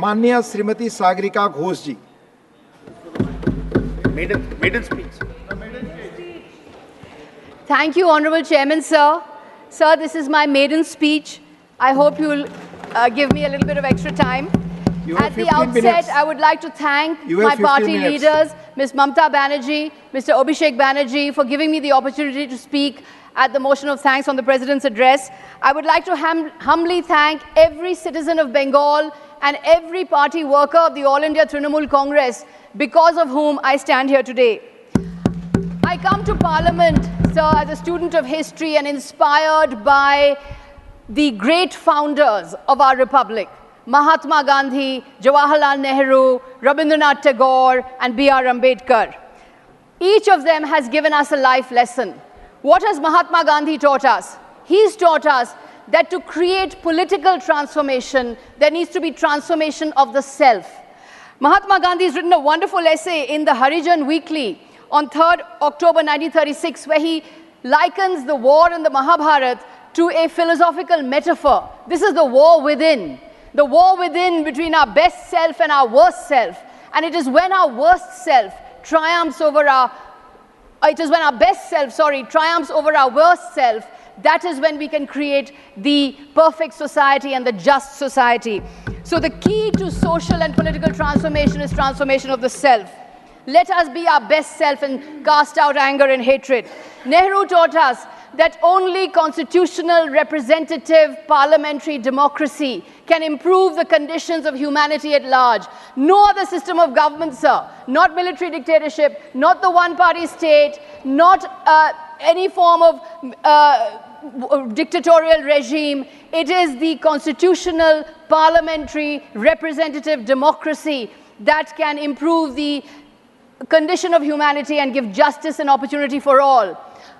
माननीय श्रीमती सागरिका घोष जी। Maiden speech. Thank you, Honorable Chairman, sir. Sir, this is my maiden speech. I hope you will give me a little bit of extra time. At the outset, I would like to thank my party leaders, Ms. Mamta Banerjee, Mr. Abhishek Banerjee, for giving me the opportunity to speak at the motion of thanks on the President's address. I would like to humbly thank every citizen of Bengal and every party worker of the All India Trinamool Congress, because of whom I stand here today. I come to Parliament, sir, as a student of history and inspired by the great founders of our republic, Mahatma Gandhi, Jawaharlal Nehru, Rabindranath Tagore, and B.R. Ambedkar. Each of them has given us a life lesson. What has Mahatma Gandhi taught us? He's taught us that to create political transformation, there needs to be transformation of the self. Mahatma Gandhi has written a wonderful essay in the Harijan Weekly on 3rd October 1936, where he likens the war in the Mahabharata to a philosophical metaphor. This is the war within between our best self and our worst self. And it is when our worst self triumphs over our, triumphs over our worst self, that is when we can create the perfect society and the just society. So the key to social and political transformation is transformation of the self. Let us be our best self and cast out anger and hatred. Nehru taught us that only constitutional, representative, parliamentary democracy can improve the conditions of humanity at large. No other system of government, sir, not military dictatorship, not the one-party state, not any form of dictatorial regime. It is the constitutional, parliamentary, representative democracy that can improve the condition of humanity and give justice and opportunity for all.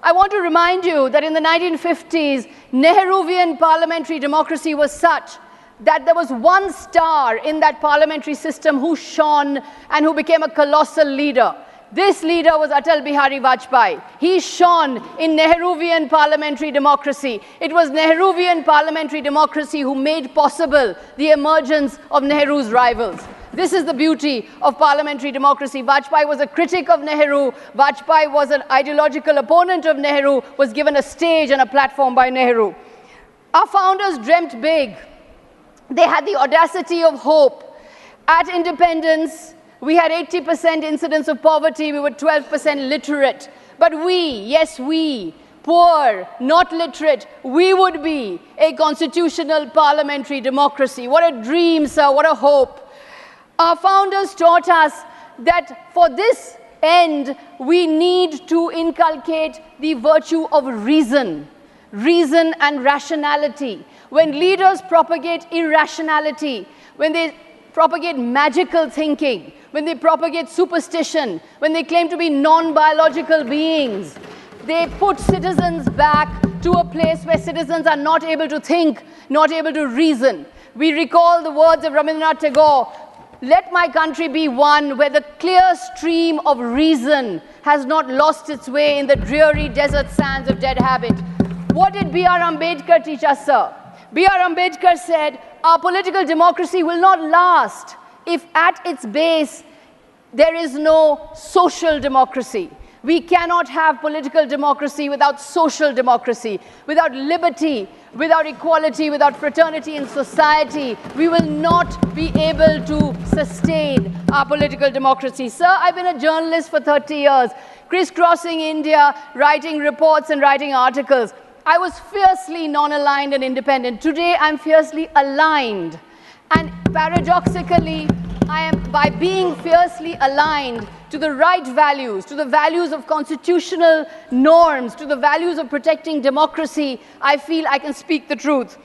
I want to remind you that in the 1950s, Nehruvian parliamentary democracy was such that there was one star in that parliamentary system who shone and who became a colossal leader. This leader was Atal Bihari Vajpayee. He shone in Nehruvian parliamentary democracy. It was Nehruvian parliamentary democracy who made possible the emergence of Nehru's rivals. This is the beauty of parliamentary democracy. Vajpayee was a critic of Nehru. Vajpayee was an ideological opponent of Nehru, was given a stage and a platform by Nehru. Our founders dreamt big. They had the audacity of hope. At independence, we had 80% incidence of poverty. We were 12% literate. But we, yes we, poor, not literate, we would be a constitutional parliamentary democracy. What a dream, sir, what a hope. Our founders taught us that for this end, we need to inculcate the virtue of reason and rationality. When leaders propagate irrationality, when they propagate magical thinking, when they propagate superstition, when they claim to be non-biological beings, they put citizens back to a place where citizens are not able to think, not able to reason. We recall the words of Rabindranath Tagore, "Let my country be one where the clear stream of reason has not lost its way in the dreary desert sands of dead habit." What did B.R. Ambedkar teach us, sir? B.R. Ambedkar said, our political democracy will not last if at its base there is no social democracy. We cannot have political democracy without social democracy, without liberty, without equality, without fraternity in society. We will not be able to sustain our political democracy. Sir, I've been a journalist for 30 years, crisscrossing India, writing reports and writing articles. I was fiercely non-aligned and independent. Today, I'm fiercely aligned. And paradoxically, by being fiercely aligned to the right values, to the values of constitutional norms, to the values of protecting democracy, I feel I can speak the truth.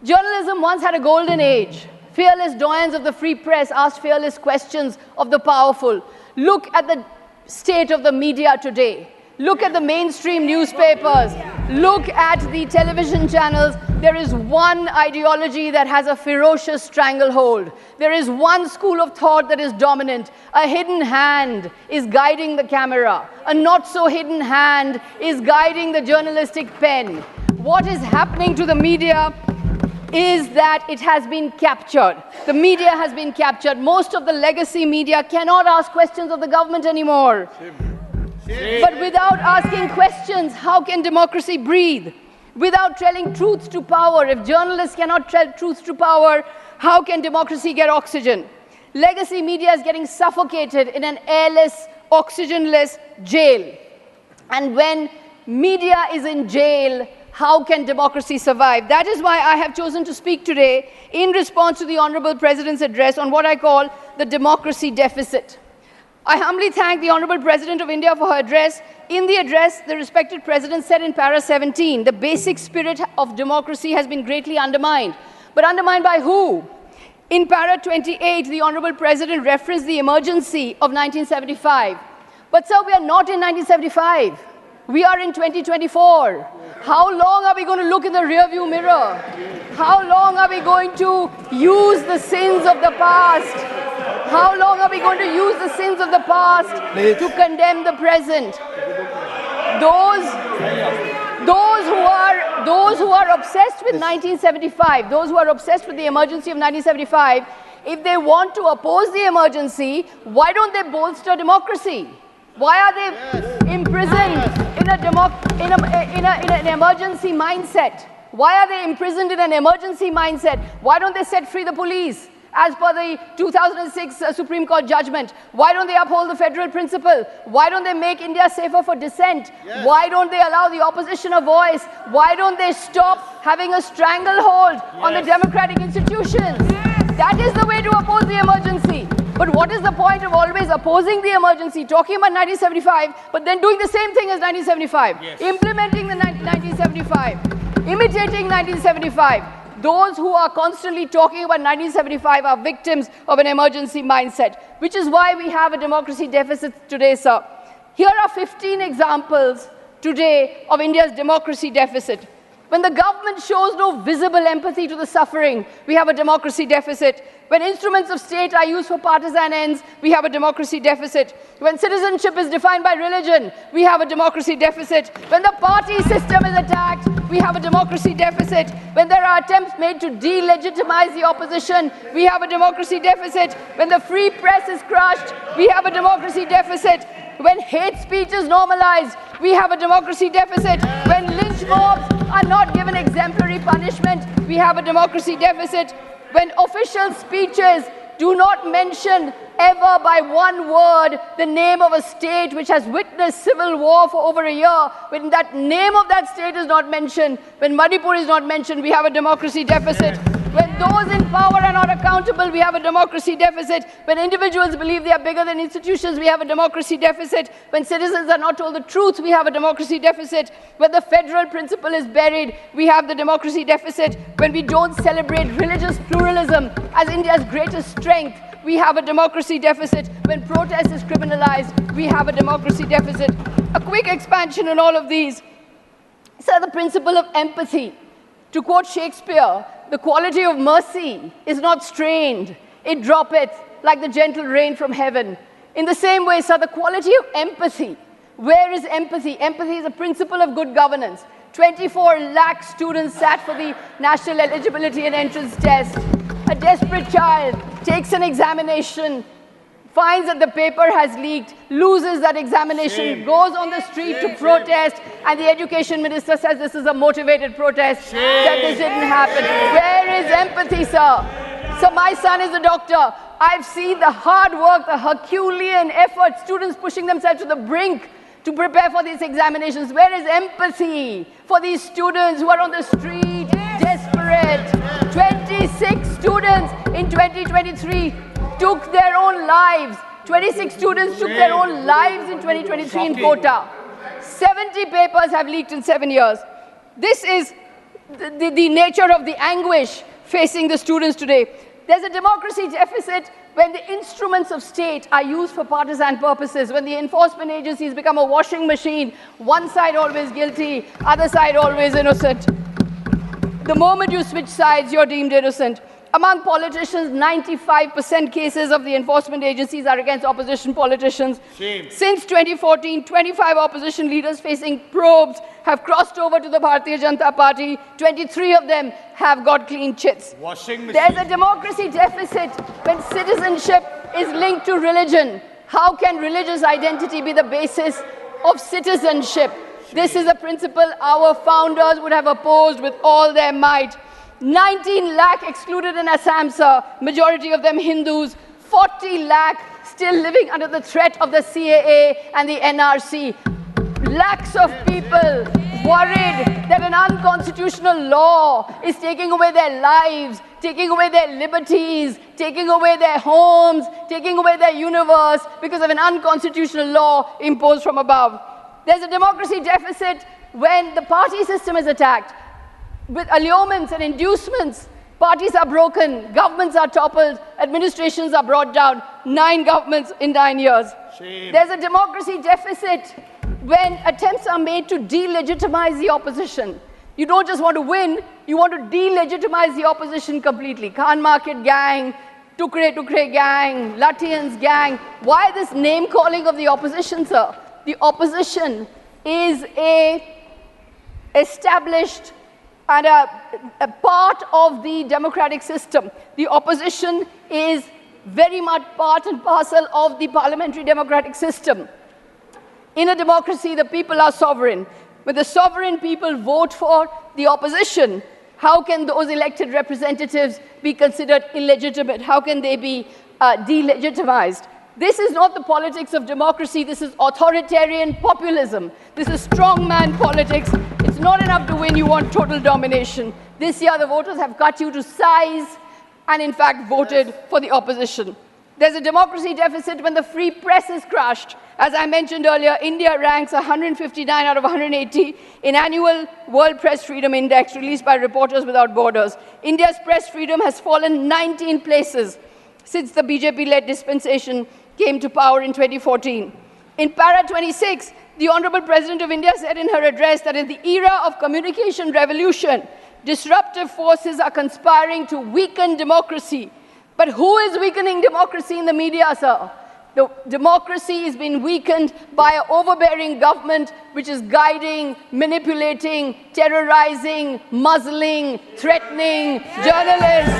Journalism once had a golden age. Fearless doyens of the free press asked fearless questions of the powerful. Look at the state of the media today. Look at the mainstream newspapers. Look at the television channels. There is one ideology that has a ferocious stranglehold. There is one school of thought that is dominant. A hidden hand is guiding the camera. A not-so-hidden hand is guiding the journalistic pen. What is happening to the media is that it has been captured. The media has been captured. Most of the legacy media cannot ask questions of the government anymore. But without asking questions, how can democracy breathe? Without telling truths to power, if journalists cannot tell truths to power, how can democracy get oxygen? Legacy media is getting suffocated in an airless, oxygenless jail. And when media is in jail, how can democracy survive? That is why I have chosen to speak today in response to the Honorable President's address on what I call the democracy deficit. I humbly thank the Honorable President of India for her address. In the address, the respected President said in para 17, the basic spirit of democracy has been greatly undermined. But undermined by who? In para 28, the Honorable President referenced the emergency of 1975. But sir, we are not in 1975. We are in 2024. How long are we going to look in the rearview mirror? How long are we going to use the sins of the past? How long are we going to use the sins of the past to condemn the present? Those who are obsessed with 1975, those who are obsessed with the emergency of 1975, if they want to oppose the emergency, why don't they bolster democracy? Why are they imprisoned in an emergency mindset? Why are they imprisoned in an emergency mindset? Why don't they set free the police as per the 2006 Supreme Court judgment? Why don't they uphold the federal principle? Why don't they make India safer for dissent? Yes. Why don't they allow the opposition a voice? Why don't they stop having a stranglehold on the democratic institutions? That is the way to oppose the emergency. But what is the point of always opposing the emergency, talking about 1975, but then doing the same thing as 1975, implementing the 1975, imitating 1975? Those who are constantly talking about 1975 are victims of an emergency mindset, which is why we have a democracy deficit today, sir. Here are 15 examples today of India's democracy deficit. When the government shows no visible empathy to the suffering, we have a democracy deficit. When instruments of state are used for partisan ends, we have a democracy deficit. When citizenship is defined by religion, we have a democracy deficit. When the party system is attacked, we have a democracy deficit. When there are attempts made to delegitimize the opposition, we have a democracy deficit. When the free press is crushed, we have a democracy deficit. When hate speech is normalized, we have a democracy deficit. When lynch mobs are not given exemplary punishment, we have a democracy deficit. When official speeches do not mention ever by one word the name of a state which has witnessed civil war for over a year, when that name of that state is not mentioned, when Manipur is not mentioned, we have a democracy deficit. When those in power are not accountable, we have a democracy deficit. When individuals believe they are bigger than institutions, we have a democracy deficit. When citizens are not told the truth, we have a democracy deficit. When the federal principle is buried, we have the democracy deficit. When we don't celebrate religious pluralism as India's greatest strength, we have a democracy deficit. When protest is criminalized, we have a democracy deficit. A quick expansion on all of these. So the principle of empathy. To quote Shakespeare, the quality of mercy is not strained. It droppeth like the gentle rain from heaven. In the same way, sir, the quality of empathy. Where is empathy? Empathy is a principle of good governance. 24 lakh students sat for the National Eligibility and Entrance Test. A desperate child takes an examination, finds that the paper has leaked, loses that examination, goes on the street to protest, and the education minister says this is a motivated protest, that this didn't happen. Where is empathy, sir? So my son is a doctor. I've seen the hard work, the Herculean effort, students pushing themselves to the brink to prepare for these examinations. Where is empathy for these students who are on the street, desperate? 26 students in 2023 took their own lives. 26 students took their own lives in 2023 in Kota. 70 papers have leaked in 7 years. This is the nature of the anguish facing the students today. There's a democracy deficit when the instruments of state are used for partisan purposes, when the enforcement agencies become a washing machine, one side always guilty, other side always innocent. The moment you switch sides, you're deemed innocent. Among politicians, 95% cases of the enforcement agencies are against opposition politicians. Shame. Since 2014, 25 opposition leaders facing probes have crossed over to the Bharatiya Janata Party. 23 of them have got clean chits. Washing There's machine. a democracy deficit when citizenship is linked to religion. How can religious identity be the basis of citizenship? This is a principle our founders would have opposed with all their might. 19 lakh excluded in Assam, sir, majority of them Hindus. 40 lakh still living under the threat of the CAA and the NRC. Lakhs of people worried that an unconstitutional law is taking away their lives, taking away their liberties, taking away their homes, taking away their universe because of an unconstitutional law imposed from above. There's a democracy deficit when the party system is attacked. With allurements and inducements, parties are broken, governments are toppled, administrations are brought down. 9 governments in 9 years. Shame. There's a democracy deficit when attempts are made to delegitimize the opposition. You don't just want to win, you want to delegitimize the opposition completely. Khan Market gang, Tukre gang, Lathians gang. Why this name calling of the opposition, sir? The opposition is a established and a part of the democratic system. The opposition is very much part and parcel of the parliamentary democratic system. In a democracy, the people are sovereign. When the sovereign people vote for the opposition, how can those elected representatives be considered illegitimate? How can they be delegitimized? This is not the politics of democracy. This is authoritarian populism. This is strongman politics. It's not enough to win. You want total domination. This year, the voters have cut you to size and, in fact, voted for the opposition. There's a democracy deficit when the free press is crushed. As I mentioned earlier, India ranks 159 out of 180 in annual World Press Freedom Index released by Reporters Without Borders. India's press freedom has fallen 19 places since the BJP-led dispensation came to power in 2014. In para 26, the Honorable President of India said in her address that in the era of communication revolution, disruptive forces are conspiring to weaken democracy. But who is weakening democracy in the media, sir? The democracy is being weakened by an overbearing government which is guiding, manipulating, terrorizing, muzzling, threatening journalists.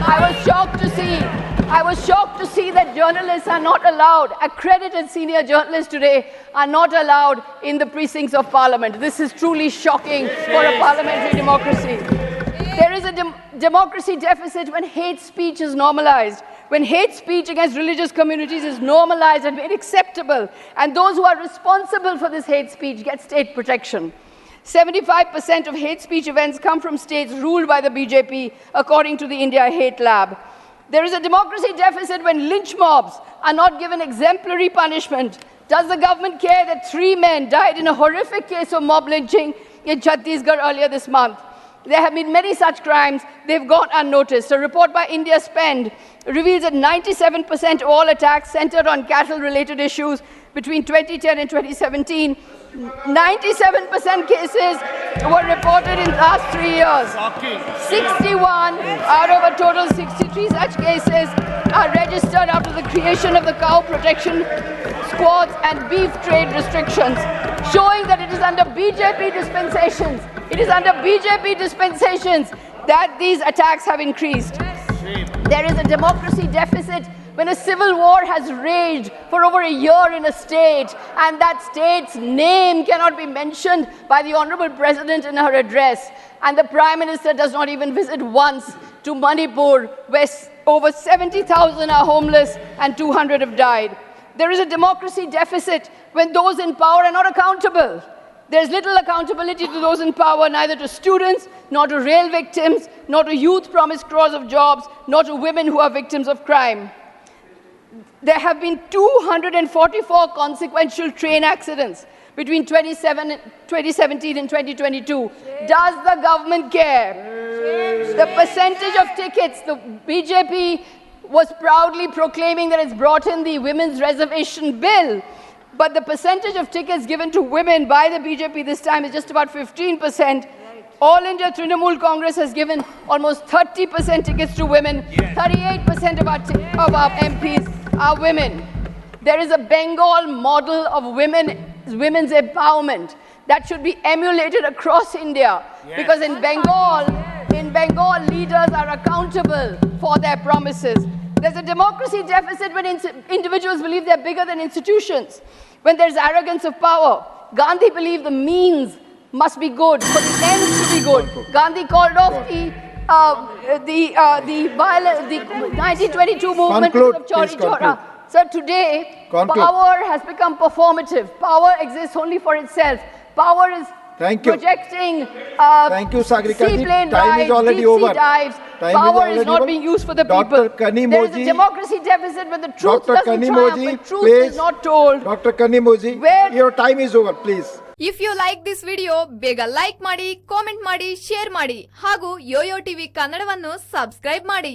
I was shocked to see that journalists are not allowed, accredited senior journalists today are not allowed in the precincts of parliament. This is truly shocking for a parliamentary democracy. There is a democracy deficit when hate speech is normalized, when hate speech against religious communities is normalized and made acceptable, and those who are responsible for this hate speech get state protection. 75% of hate speech events come from states ruled by the BJP, according to the India Hate Lab. There is a democracy deficit when lynch mobs are not given exemplary punishment. Does the government care that 3 men died in a horrific case of mob lynching in Chhattisgarh earlier this month? There have been many such crimes. They've gone unnoticed. A report by India Spend reveals that 97% of all attacks centered on cattle-related issues between 2010 and 2017. 97% cases were reported in the last 3 years. 61 out of a total 63 such cases are registered after the creation of the cow protection squads and beef trade restrictions, showing that it is under BJP dispensations. It is under BJP dispensations that these attacks have increased. There is a democracy deficit when a civil war has raged for over a year in a state and that state's name cannot be mentioned by the Honorable President in her address, and the Prime Minister does not even visit once to Manipur, where over 70,000 are homeless and 200 have died. There is a democracy deficit when those in power are not accountable. There's little accountability to those in power, neither to students, nor to rail victims, nor to youth promised crores of jobs, nor to women who are victims of crime. There have been 244 consequential train accidents between 2017 and 2022. Does the government care? The percentage of tickets, the BJP was proudly proclaiming that it's brought in the women's reservation bill, but the percentage of tickets given to women by the BJP this time is just about 15%. All India Trinamool Congress has given almost 30% tickets to women. 38% of our MPs are women. There is a Bengal model of women's empowerment that should be emulated across India. Because in Bengal, leaders are accountable for their promises. There's a democracy deficit when individuals believe they're bigger than institutions. When there's arrogance of power. Gandhi believed the means must be good for the ends to be good. Gandhi called off the 1922 movement of Chauri Chaura. So today, power has become performative. Power exists only for itself. Power is projecting seaplane rides, deep-sea dives. Power is not being used for the people. There is a democracy deficit when the truth doesn't triumph, when truth is not told. Dr. Kanimoji, your time is over, please. If you like this video ಬೇಗ like ಮಾಡಿ, comment ಮಾಡಿ, share ಮಾಡಿ ಹಾಗೂ Yoyo TV ಕನ್ನಡವನ್ನು subscribe ಮಾಡಿ.